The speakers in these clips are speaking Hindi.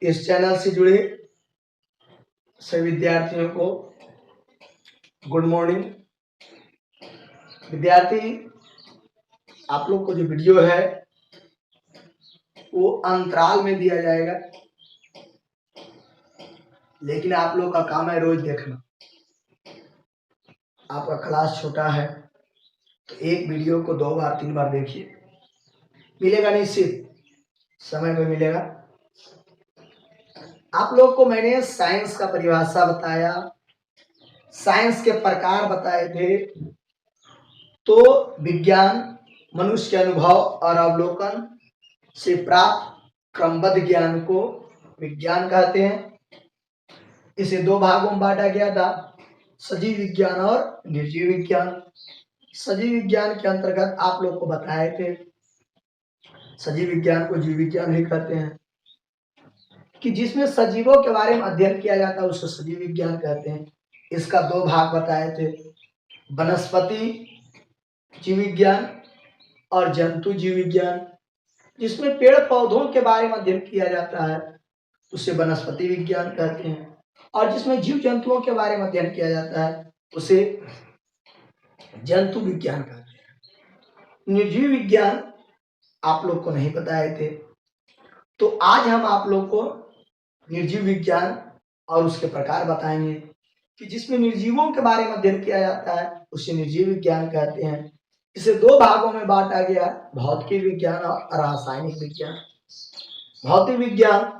इस चैनल से जुड़े सभी विद्यार्थियों को गुड मॉर्निंग। विद्यार्थी, आप लोग को जो वीडियो है वो अंतराल में दिया जाएगा, लेकिन आप लोग का काम है रोज देखना। आपका क्लास छोटा है तो एक वीडियो को 2 बार 3 बार देखिए, मिलेगा निश्चित समय में मिलेगा। आप लोग को मैंने साइंस का परिभाषा बताया, साइंस के प्रकार बताए थे। तो विज्ञान मनुष्य के अनुभव और अवलोकन से प्राप्त क्रमबद्ध ज्ञान को विज्ञान कहते हैं। इसे 2 भागों में बांटा गया था, सजीव विज्ञान और निर्जीव विज्ञान। सजीव विज्ञान के अंतर्गत आप लोग को बताए थे, सजीव विज्ञान को जीव विज्ञान ही कहते हैं, कि जिसमें सजीवों के बारे में अध्ययन किया जाता है उसको सजीव विज्ञान कहते हैं। इसका 2 भाग बताए थे, वनस्पति जीव विज्ञान और जंतु जीव विज्ञान। जिसमें पेड़ पौधों के बारे में अध्ययन किया जाता है उसे वनस्पति विज्ञान कहते हैं, और जिसमें जीव जंतुओं के बारे में अध्ययन किया जाता है उसे जंतु विज्ञान कहते हैं। निर्जीव विज्ञान आप लोग को नहीं बताए थे, तो आज हम आप लोग को निर्जीव विज्ञान और उसके प्रकार बताएंगे, कि जिसमें निर्जीवों के बारे में अध्ययन किया जाता है उसे निर्जीव विज्ञान कहते हैं। इसे 2 भागों में बांटा गया, भौतिक विज्ञान और रासायनिक विज्ञान। भौतिक विज्ञान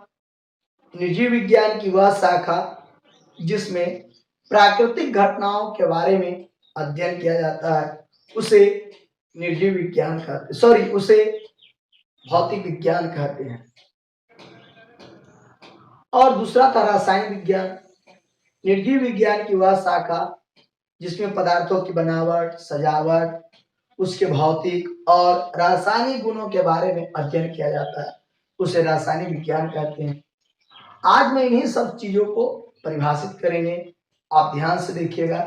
निर्जीव विज्ञान की वह शाखा जिसमें प्राकृतिक घटनाओं के बारे में अध्ययन किया जाता है उसे निर्जीव विज्ञान कहते, उसे भौतिक विज्ञान कहते हैं। और दूसरा था रासायनिक विज्ञान। निर्जीव विज्ञान की वह शाखा जिसमें पदार्थों की बनावट, सजावट, उसके भौतिक और रासायनिक गुणों के बारे में अध्ययन किया जाता है उसे रासायनिक विज्ञान कहते हैं। आज मैं इन्हीं सब चीजों को परिभाषित करेंगे, आप ध्यान से देखिएगा।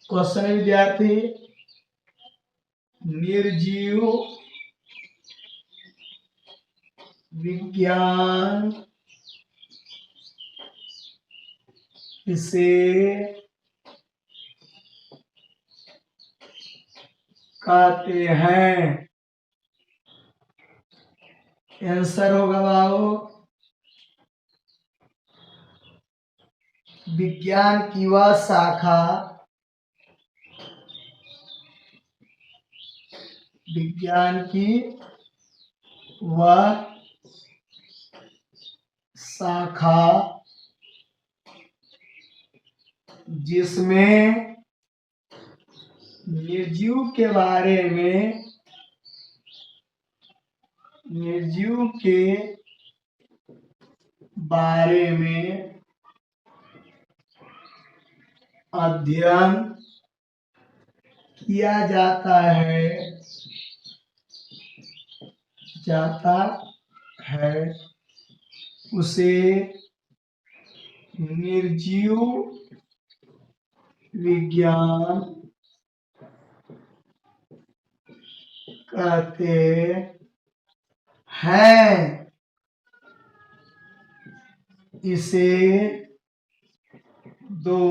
क्वेश्चन है विद्यार्थी, निर्जीव विज्ञान किसे कहते हैं? आंसर होगा बाबू, विज्ञान की वह शाखा, विज्ञान की वह शाखा जिसमें निर्जीव के बारे में, निर्जीव के बारे में अध्ययन किया जाता है उसे निर्जीव विज्ञान कहते हैं। इसे 2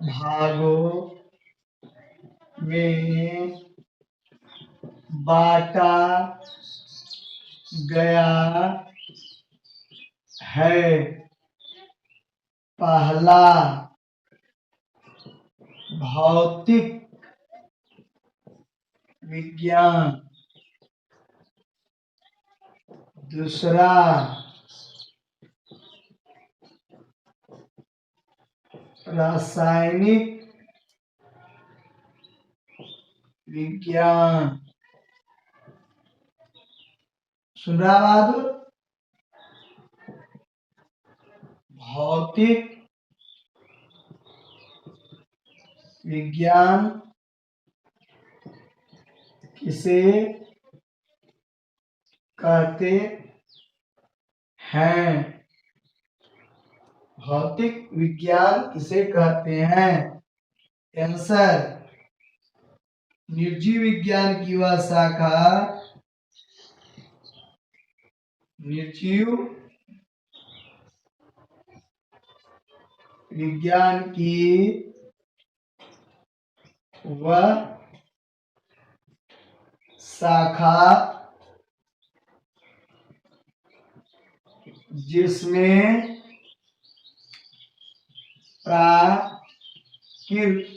भागों में बांटा गया है। पहला भौतिक विज्ञान, दूसरा रासायनिक विज्ञान। सुन रहा बहादुर? भौतिक विज्ञान किसे कहते हैं? भौतिक विज्ञान किसे कहते हैं? आंसर, निर्जीव विज्ञान की वह शाखा, निर्जीव विज्ञान की वह शाखा जिसमें प्राकृतिक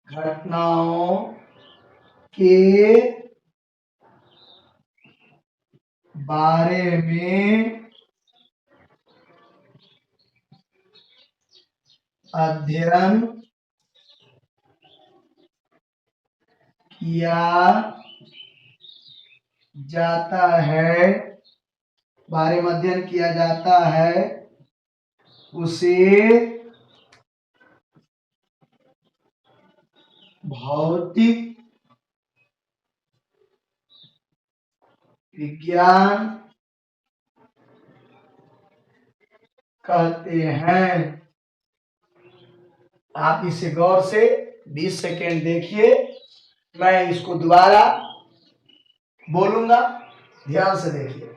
घटनाओं के बारे में अध्ययन किया जाता है, बारे में अध्ययन किया जाता है, उसे भौतिक विज्ञान कहते हैं। आप इसे गौर से 20 सेकेंड देखिए, मैं इसको दोबारा बोलूंगा, ध्यान से देखिए।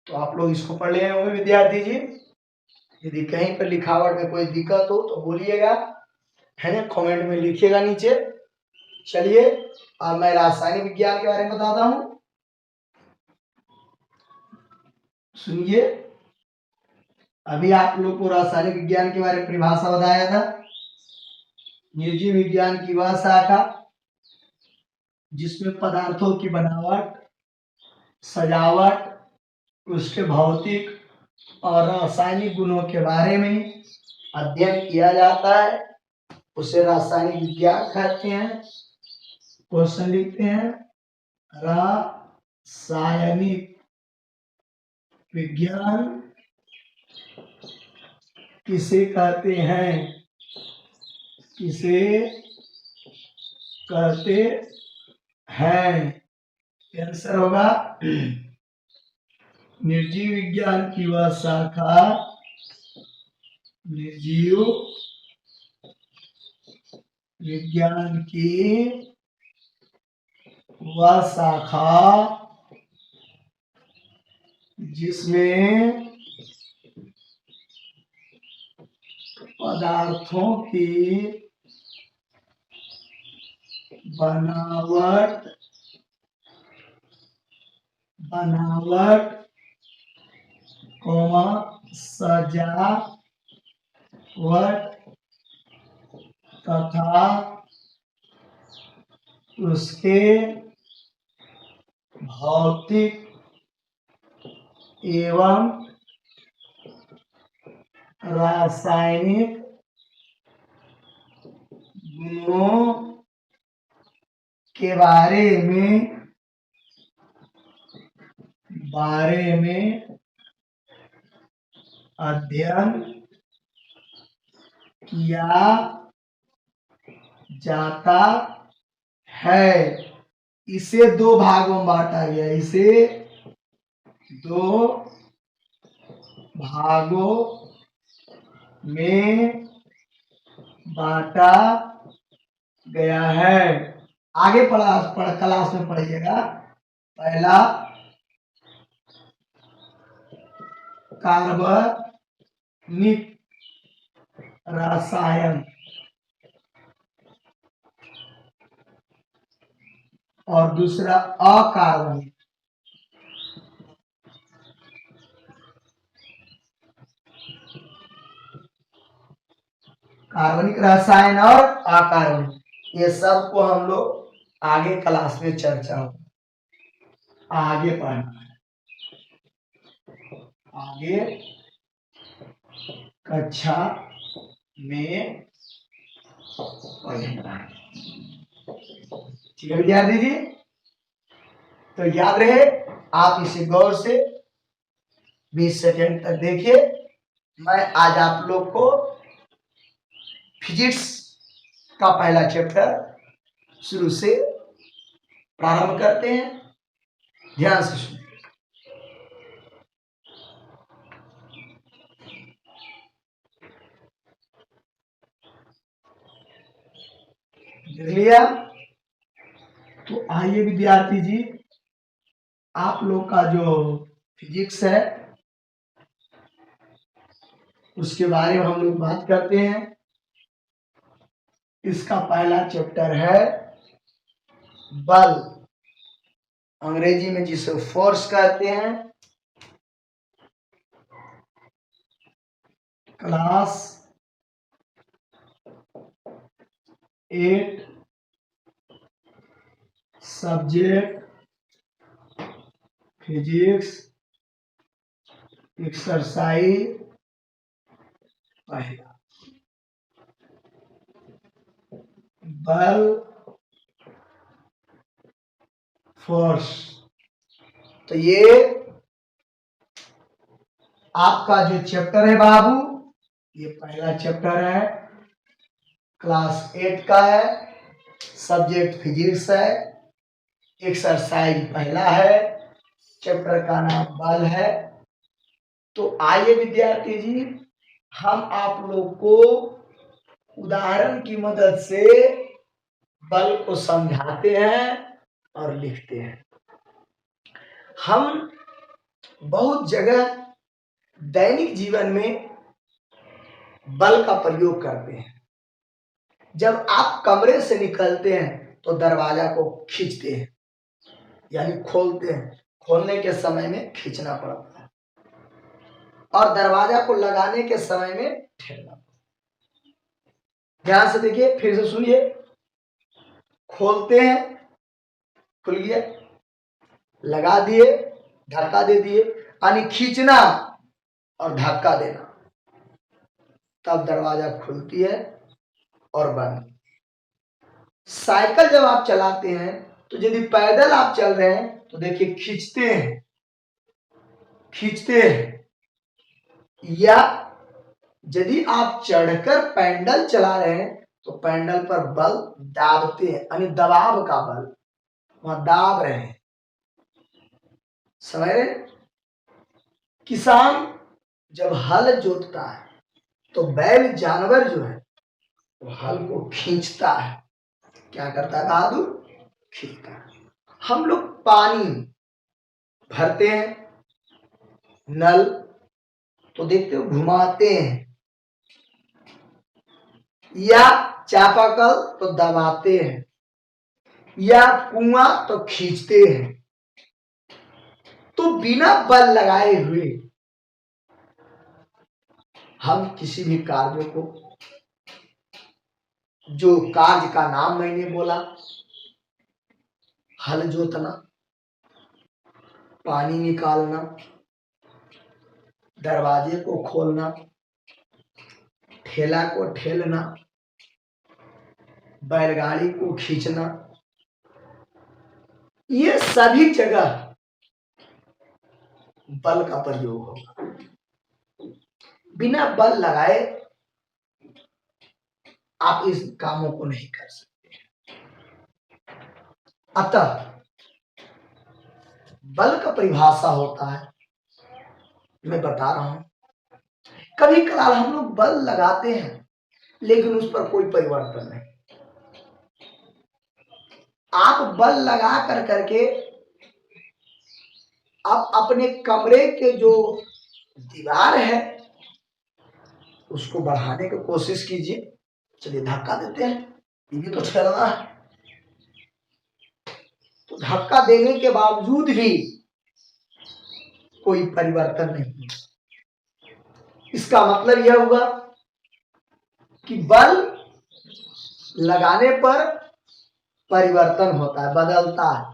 तो आप लोग इसको पढ़ लिए होंगे विद्यार्थी जी। यदि कहीं पर लिखावट में कोई दिक्कत हो तो बोलिएगा, है ना, कमेंट में लिखिएगा नीचे। चलिए अब मैं रासायनिक विज्ञान के बारे में बताता हूं, सुनिए। अभी आप लोग को रासायनिक विज्ञान के बारे में परिभाषा बताया था। निर्जीव विज्ञान की वह शाखा जिसमें पदार्थों की बनावट, सजावट, उसके भौतिक और रासायनिक गुणों के बारे में अध्ययन किया जाता है, उसे रासायनिक विज्ञान कहते हैं। क्वेश्चन लिखते हैं, रासायनिक विज्ञान किसे कहते हैं? किसे कहते हैं? आंसर होगा निर्जीव विज्ञान की वह शाखा, निर्जीव विज्ञान की वह शाखा जिसमें पदार्थों की बनावट, सजावट तथा उसके भौतिक एवं रासायनिक गुणों के बारे में अध्ययन किया जाता है। इसे दो भागों में बांटा गया, इसे दो भागों में बांटा गया है। आगे क्लास में पढ़िएगा। पहला कार्बनिक रसायन और दूसरा अकार्बनिक। कार्बनिक रसायन और अकार्बनिक, ये सब को हम लोग आगे क्लास में चर्चा हो, आगे पढ़ना है, आगे कक्षा में पढ़ना। ठीक है विद्यार्थी जी, तो याद रहे, आप इसे गौर से 20 सेकेंड तक देखिए। मैं आज आप लोग को फिजिक्स का पहला चैप्टर शुरू से प्रारंभ करते हैं, ध्यान से सुनिए। देख लिया? तो आइए विद्यार्थी जी, आप लोग का जो फिजिक्स है उसके बारे में हम लोग बात करते हैं। इसका पहला चैप्टर है बल, अंग्रेजी में जिसे फोर्स कहते हैं। क्लास 8 सब्जेक्ट फिजिक्स, एक्सरसाइज पहला, बल फोर्स। तो ये आपका जो चैप्टर है बाबू, ये पहला चैप्टर है, क्लास 8 का है, सब्जेक्ट फिजिक्स है, एक्सरसाइज पहला है, चैप्टर का नाम बल है। तो आइए विद्यार्थी जी, हम आप लोग को उदाहरण की मदद से बल को समझाते हैं और लिखते हैं। हम बहुत जगह दैनिक जीवन में बल का प्रयोग करते हैं। जब आप कमरे से निकलते हैं तो दरवाजा को खींचते हैं, यानी खोलते हैं, खोलने के समय में खींचना पड़ता है, और दरवाजा को लगाने के समय में ठेलना पड़ता है। ध्यान से देखिए, फिर से सुनिए। खोलते हैं, खुल गया, लगा दिए, धक्का दे दिए, यानी खींचना और धक्का देना, तब दरवाजा खुलती है और बंद। साइकिल जब आप चलाते हैं तो यदि पैदल आप चल रहे हैं तो देखिए खींचते हैं, खींचते हैं, या यदि आप चढ़कर पैडल चला रहे हैं तो पैडल पर बल दाबते हैं, यानी दबाव का बल, वहां दाब रहे हैं। समझ रहे? किसान जब हल जोतता है तो बैल जानवर जो है वो हल को खींचता है। क्या करता है बहादुर? खींचता है। हम लोग पानी भरते हैं, नल तो देखते हो घुमाते हैं, या चापाकल तो दबाते हैं, या कुआं तो खींचते हैं। तो बिना बल लगाए हुए हम किसी भी कार्य को, जो कार्य का नाम मैंने बोला, हल जोतना, पानी निकालना, दरवाजे को खोलना, ठेला को ठेलना, बैलगाड़ी को खींचना, ये सभी जगह बल का प्रयोग होगा। बिना बल लगाए आप इस कामों को नहीं कर सकते। अतः बल का परिभाषा होता है, मैं बता रहा हूं, कभी कभार हम लोग बल लगाते हैं लेकिन उस पर कोई परिवर्तन नहीं। आप बल लगा कर करके आप अपने कमरे के जो दीवार है उसको बढ़ाने की कोशिश कीजिए। चलिए धक्का देते हैं, ये भी तो चलना है। तो धक्का देने के बावजूद भी कोई परिवर्तन नहीं। इसका मतलब यह हुआ कि बल लगाने पर परिवर्तन होता है, बदलता है,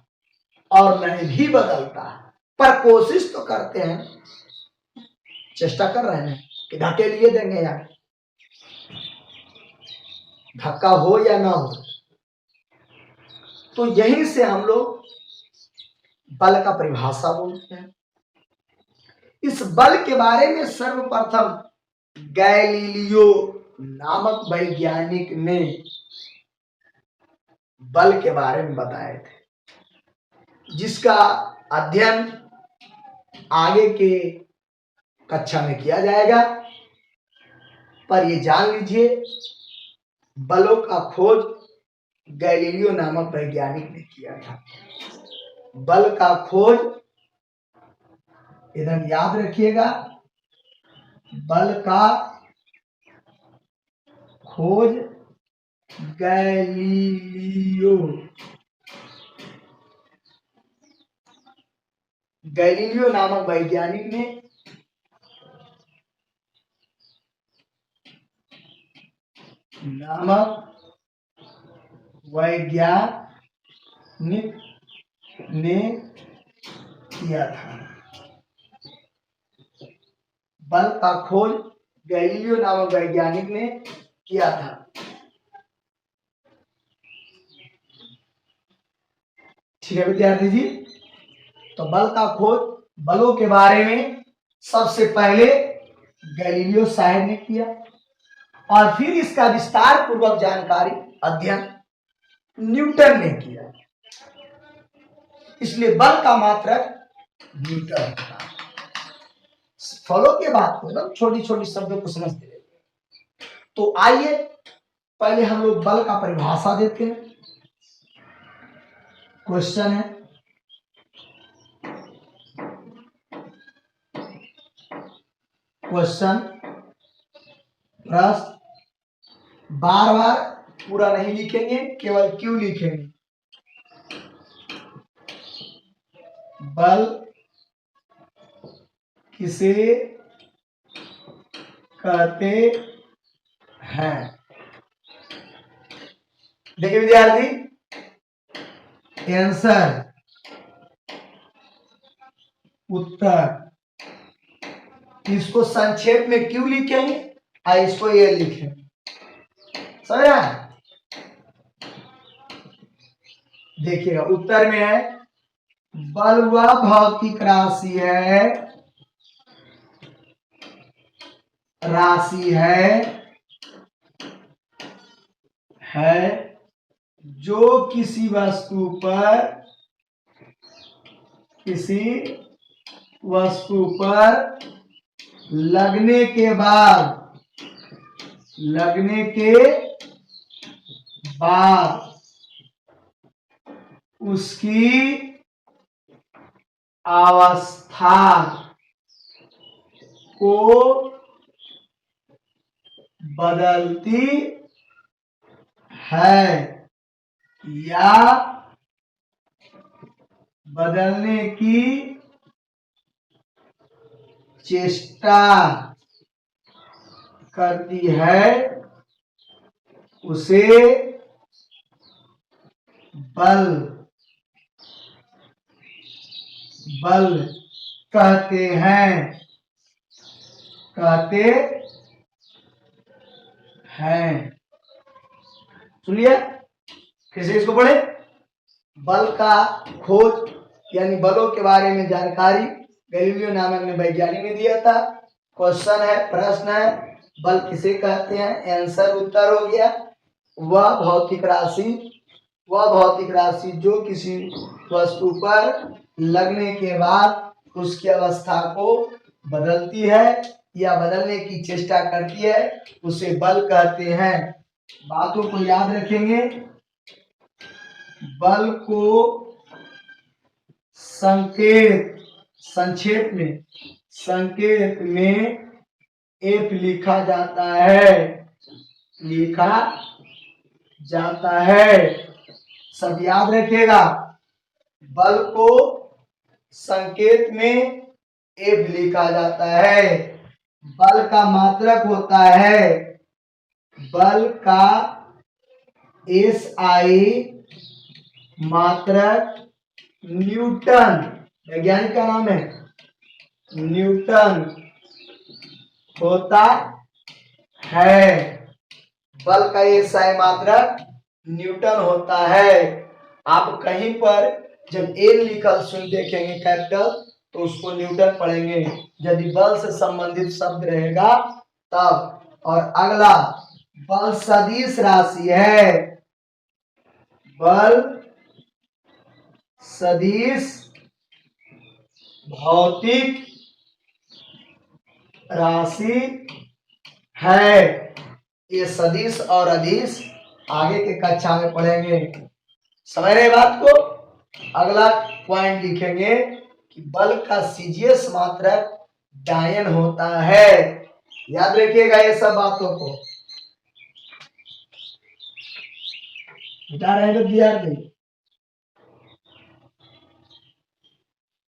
और नहीं भी बदलता है, पर कोशिश तो करते हैं, चेष्टा कर रहे हैं। कि धकेलिए देंगे यार, धक्का हो या ना हो। तो यहीं से हम लोग बल का परिभाषा बोलते हैं। इस बल के बारे में सर्वप्रथम गैलीलियो नामक वैज्ञानिक ने बल के बारे में बताए थे, जिसका अध्ययन आगे के कक्षा में किया जाएगा। पर ये जान लीजिए, बलों का खोज गैलीलियो नामक वैज्ञानिक ने किया था। बल का खोज इधर याद रखिएगा, बल का खोज गैलीलियो नामक वैज्ञानिक ने किया था। बल का खोज गैलीलियो नामक वैज्ञानिक ने किया था। ठीक है विद्यार्थी जी, तो बल का खोज, बलों के बारे में सबसे पहले गैलीलियो साहब ने किया और फिर इसका विस्तार पूर्वक जानकारी अध्ययन न्यूटन ने किया। इसलिए बल का मात्रक न्यूटन था। फलों के बाद मतलब छोटी छोटी शब्दों को समझते रहे। तो आइए पहले हम लोग बल का परिभाषा देते हैं। क्वेश्चन है, प्रश्न बार बार पूरा नहीं लिखेंगे, केवल क्यों लिखेंगे। बल किसे कहते हैं। देखिए विद्यार्थी, आंसर उत्तर, इसको संक्षेप में क्यों लिखेंगे और इसको ये लिखेंगे। समझ रहा है? देखिएगा उत्तर में है, बल वह भौतिक राशि है जो किसी वस्तु पर लगने के बाद उसकी अवस्था को बदलती है या बदलने की चेष्टा करती है, उसे बल कहते हैं। सुनिए फिर से इसको पढ़े। बल का खोज यानी बलों के बारे में जानकारी गैलीलियो नामक ने वैज्ञानिक ने दिया था। क्वेश्चन है, प्रश्न है, बल किसे कहते हैं। आंसर उत्तर हो गया, वह भौतिक राशि जो किसी वस्तु पर लगने के बाद उसकी अवस्था को बदलती है या बदलने की चेष्टा करती है, उसे बल कहते हैं। बातों को याद रखेंगे। बल को संक्षेप में F लिखा जाता है। सब याद रखिएगा, बल को संकेत में F लिखा जाता है। बल का मात्रक होता है, बल का SI मात्रक न्यूटन, वैज्ञानिक का नाम है न्यूटन होता है। बल का ये सही मात्रक न्यूटन होता है। आप कहीं पर जब एन लिखल सुन देखेंगे कैपिटल तो उसको न्यूटन पढ़ेंगे यदि बल से संबंधित शब्द रहेगा तब। और अगला बल सदिश राशि है। बल सदिश भौतिक राशि है। ये सदिश और अदिश आगे के कक्षा में पढ़ेंगे। समझ रहे बात को। अगला पॉइंट लिखेंगे कि बल का सीजीएस मात्रक डायन होता है। याद रखिएगा ये सब बातों को। बता रहे हैं विद्यार्थी,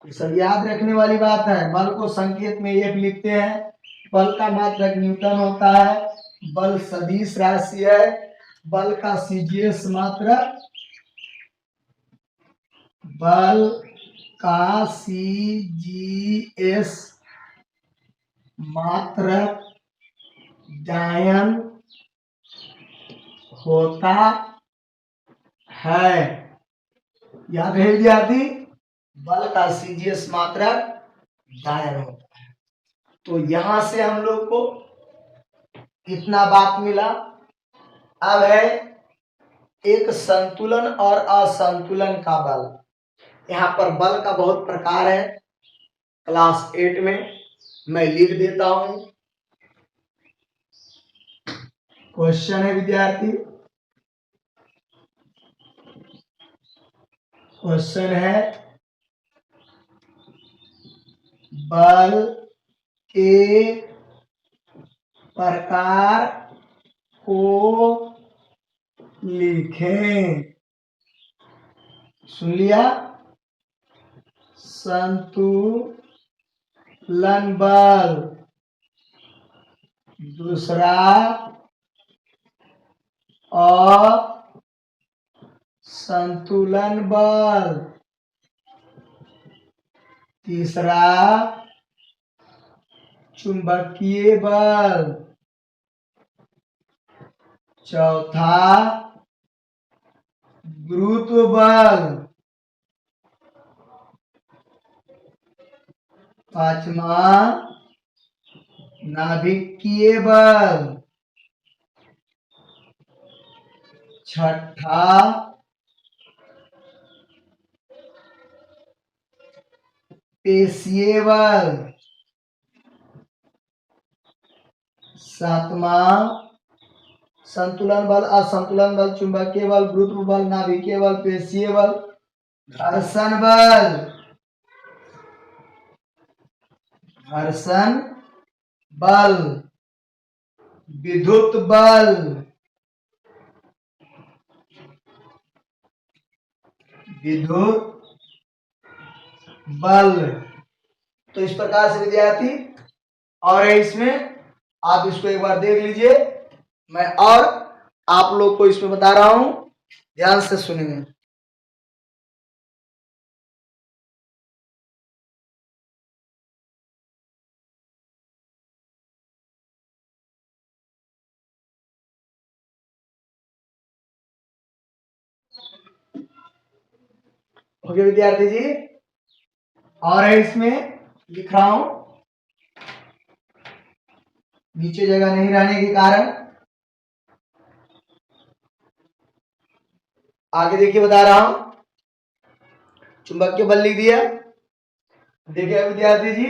सब याद रखने वाली बात है। बल को संकेत में एक लिखते हैं। बल का मात्रक न्यूटन होता है। बल सदिश राशि है। बल का सीजीएस मात्रक, बल का सीजीएस मात्रक डायन होता है। याद है विद्यार्थी, बल का सीजीएस मात्रक डायन होता है। तो यहां से हम लोग को इतना बात मिला। अब है एक संतुलन और असंतुलन का बल। यहाँ पर बल का बहुत प्रकार है। क्लास 8 में मैं लिख देता हूं। क्वेश्चन है विद्यार्थी, क्वेश्चन है बल के प्रकार को लिखें। सुन लिया। संतुलन बल, दूसरा असंतुलन बल, तीसरा चुंबकीय बल, चौथा गुरुत्व बल, पांचवा नाभिकीय बल, छठा पेशीय बल, सातवां संतुलन बल, असंतुलन बल, चुंबकीय बल, गुरुत्व बल, नाभिकीय बल, पेशीय बल, घर्षण बल, घर्षण बल, विद्युत बल, विद्युत बल। तो इस प्रकार से विद्यार्थी और है इसमें, आप इसको एक बार देख लीजिए। मैं और आप लोग को इसमें बता रहा हूं, ध्यान से सुनेंगे। ओके विद्यार्थी जी, और है इसमें लिख रहा हूं, नीचे जगह नहीं रहने के कारण। आगे देखिए बता रहा हूं, चुंबकीय बल लिख दिया। देखिए विद्यार्थी जी,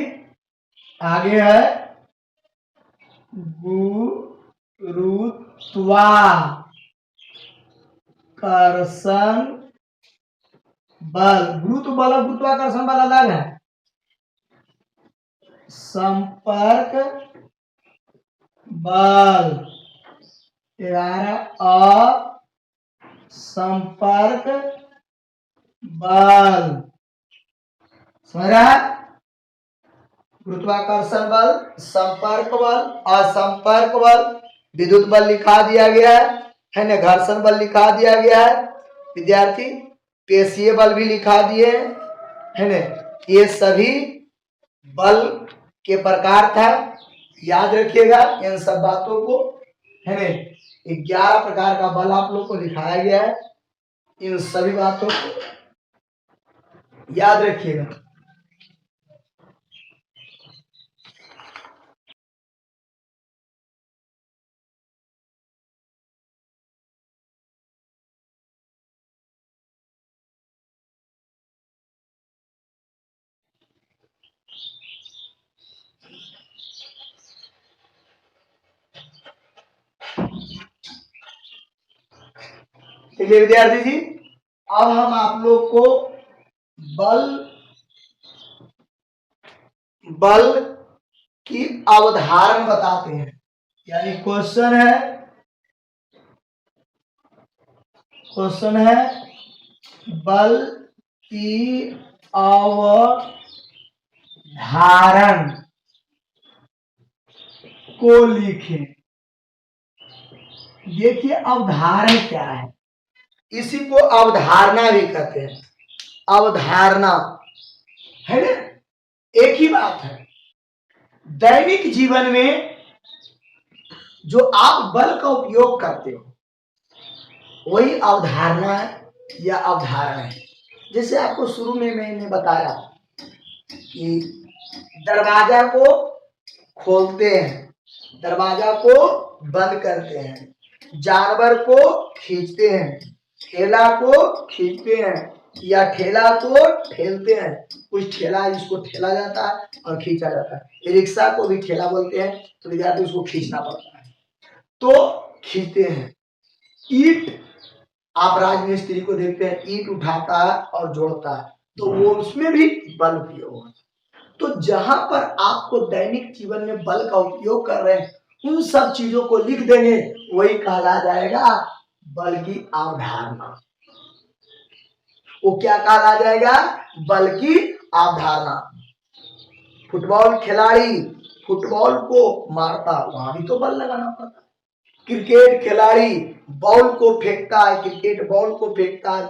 आगे है गुरुत्वाकर्षण बल। गुरुत्व बल और गुरुत्वाकर्षण बल अलग है। संपर्क बल, 11 असंपर्क बल। समझ रहा है? गुरुत्वाकर्षण बल, संपर्क बल, असंपर्क बल, विद्युत बल लिखा दिया गया है ना, घर्षण बल लिखा दिया गया है विद्यार्थी, पेशीय बल भी लिखा दिए है ना। ये सभी बल के प्रकार था। याद रखिएगा इन सब बातों को, है ना। 11 प्रकार का बल आप लोग को दिखाया गया है, इन सभी बातों को याद रखिएगा। चलिए विद्यार्थी जी, अब हम आप लोग को बल बल की अवधारणा बताते हैं। यानी क्वेश्चन है बल की अवधारण को लिखें। देखिए अवधारण क्या है, इसी को अवधारणा भी कहते हैं। अवधारणा है ना, एक ही बात है। दैनिक जीवन में जो आप बल का उपयोग करते हो वही अवधारणा या अवधारणा है। जैसे आपको शुरू में मैंने बताया कि दरवाजा को खोलते हैं, दरवाजा को बंद करते हैं, जानवर को खींचते हैं, ठेला को खींचते हैं या ठेला को ठेलते हैं। कुछ ठेला जिसको ठेला जाता है और खींचा जाता है। रिक्शा को भी ठेला बोलते हैं, तो विद्यार्थी उसको खींचना पड़ता है, तो खींचते हैं। ईट, आप राजमिस्त्री को देखते हैं, ईट उठाता है और जोड़ता है, तो वो उसमें भी बल उपयोग होता है। तो जहां पर आपको दैनिक जीवन में बल का उपयोग कर रहे हैं उन सब चीजों को लिख देंगे, वही कहा जाएगा बल की अवधारणा। वो क्या कहा जाएगा? बल की अवधारणा। फुटबॉल खिलाड़ी फुटबॉल को मारता, वहां भी तो बल लगाना पड़ता है। क्रिकेट खिलाड़ी बॉल को फेंकता है, क्रिकेट बॉल को फेंकता है,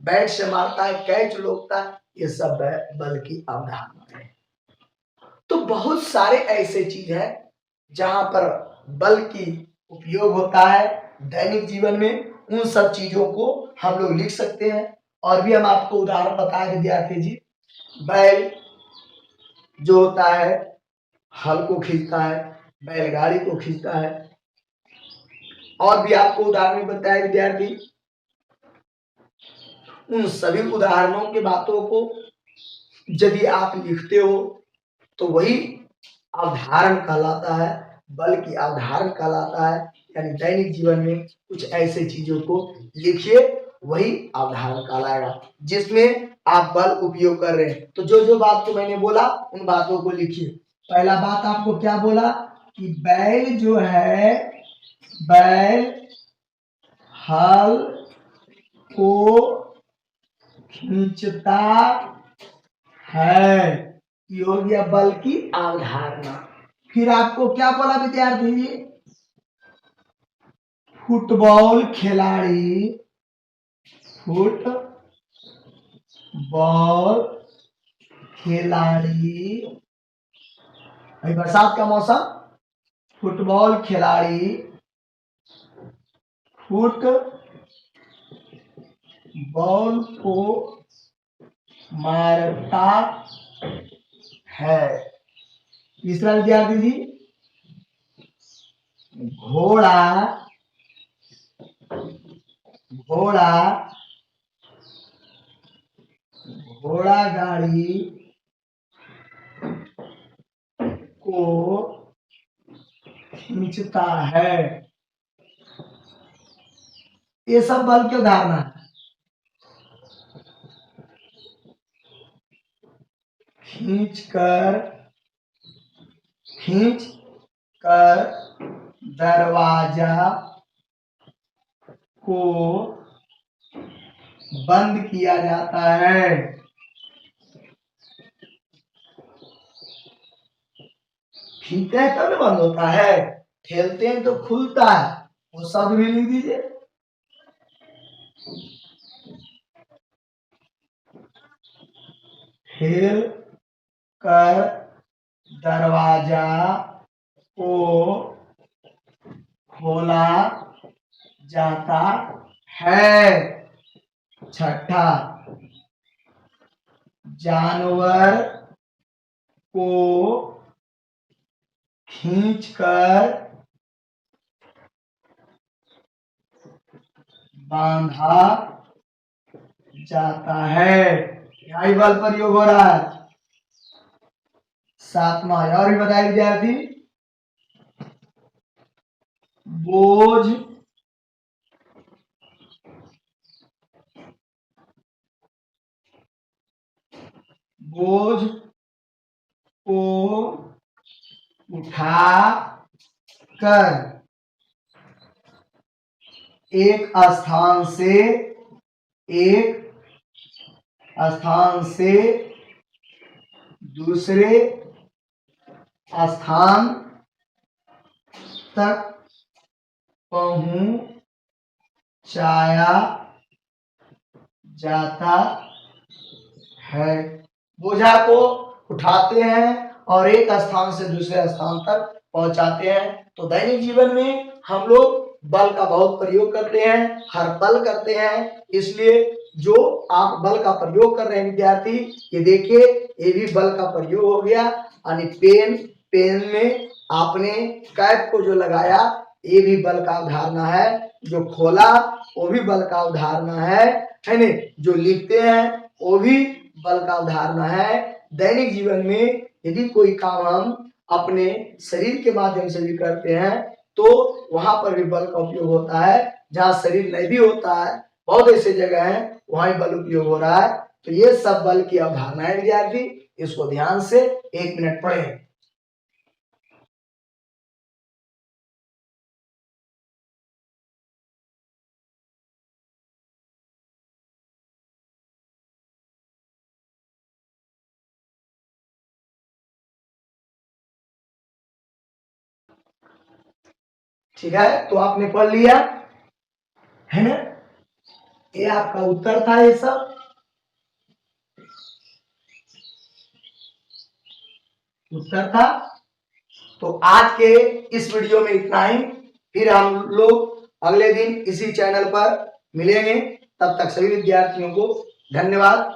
बैट से मारता है, कैच रोकता है, ये सब बल की अवधारणा है। तो बहुत सारे ऐसे चीज है जहां पर बल की उपयोग होता है दैनिक जीवन में। उन सब चीजों को हम लोग लिख सकते हैं। और भी हम आपको उदाहरण बताए विद्यार्थी जी। बैल जो होता है हल को खींचता है, बैलगाड़ी को खींचता है। और भी आपको उदाहरण बताए विद्यार्थी। उन सभी उदाहरणों के बातों को यदि आप लिखते हो तो वही अवधारण कहलाता है, बल की अवधारण कहलाता है। यानी दैनिक जीवन में कुछ ऐसे चीजों को लिखिए, वही अवधारण कहलाएगा जिसमें आप बल उपयोग कर रहे हैं। तो जो जो बात को मैंने बोला उन बातों को लिखिए। पहला बात आपको क्या बोला कि बैल जो है, बैल हल को खींचता है, ये हो गया बल की अवधारणा। फिर आपको क्या बोला विद्यार्थी जी? फुटबॉल खिलाड़ी फुटबॉल खिलाड़ी, अभी बरसात का मौसम, फुटबॉल खिलाड़ी फुटबॉल को मारता है। तीसरा विद्यार्थी जी, घोड़ा घोड़ा घोड़ा गाड़ी को खींचता है। ये सब बल की उदाहरण है। खींच कर दरवाजा को बंद किया जाता है। खींचते हैं तब बंद होता है, ठेलते हैं तो खुलता है। वो शब्द भी लिख दीजिए। ठेल कर दरवाजा को खोला जाता है। छठा, जानवर को खींचकर बांधा जाता है। यहाँ भी बल प्रयोग हो रहा है। सातवां, और भी बताइए विद्यार्थी, बोझ बोझ को उठा कर एक स्थान से दूसरे स्थान तक पहुंचाया जाता है। बोझा को उठाते हैं और एक स्थान से दूसरे स्थान तक पहुंचाते हैं। तो दैनिक जीवन में हम लोग बल का बहुत प्रयोग करते हैं, हर पल करते हैं। इसलिए जो आप बल का प्रयोग कर रहे हैं विद्यार्थी, ये देखिए ये भी बल का प्रयोग हो गया। यानी पेन में आपने कैप को जो लगाया, ये भी बल का उदाहरण है। जो खोला वो भी बल का उदाहरण है न। जो लिखते हैं वो भी बल का उदाहरण है। दैनिक जीवन में यदि कोई काम हम अपने शरीर के माध्यम से भी करते हैं तो वहां पर भी बल का उपयोग होता है। जहाँ शरीर नहीं भी होता है, बहुत ऐसे जगह हैं वहां बल उपयोग हो रहा है। तो ये सब बल की अवधारणाएं विद्यार्थी, इसको ध्यान से 1 मिनट पढ़ें। ठीक है, तो आपने पढ़ लिया है ना। ये आपका उत्तर था। ये सब उत्तर था। तो आज के इस वीडियो में इतना ही। फिर हम लोग अगले दिन इसी चैनल पर मिलेंगे। तब तक सभी विद्यार्थियों को धन्यवाद।